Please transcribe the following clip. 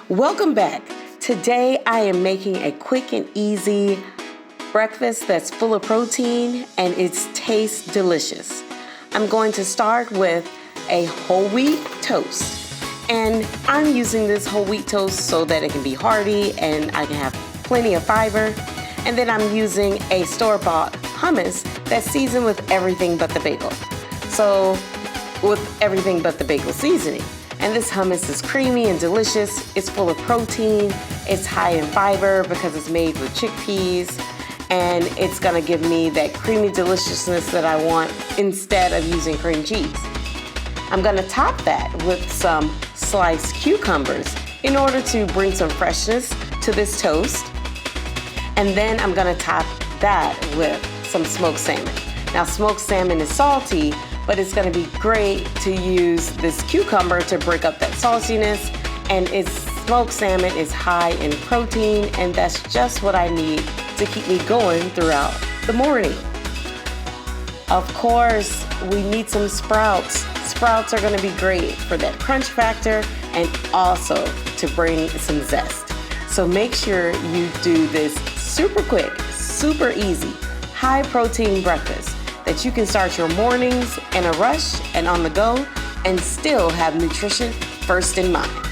Welcome back. Today I am making a quick and easy breakfast that's full of protein and it tastes delicious. I'm going to start with a whole wheat toast. And I'm using this whole wheat toast so that it can be hearty and I can have plenty of fiber. And then I'm using a store-bought hummus that's seasoned with everything but the bagel. So with everything but the bagel seasoning. And this hummus is creamy and delicious. It's full of protein. It's high in fiber because it's made with chickpeas. And it's gonna give me that creamy deliciousness that I want instead of using cream cheese. I'm gonna top that with some sliced cucumbers in order to bring some freshness to this toast. And then I'm gonna top that with some smoked salmon. Now, smoked salmon is salty, but it's gonna be great to use this cucumber to break up that saltiness. And smoked salmon is high in protein, and that's just what I need to keep me going throughout the morning. Of course, we need some sprouts. Sprouts are gonna be great for that crunch factor and also to bring some zest. So make sure you do this super quick, super easy, high protein breakfast that you can start your mornings in a rush and on the go and still have nutrition first in mind.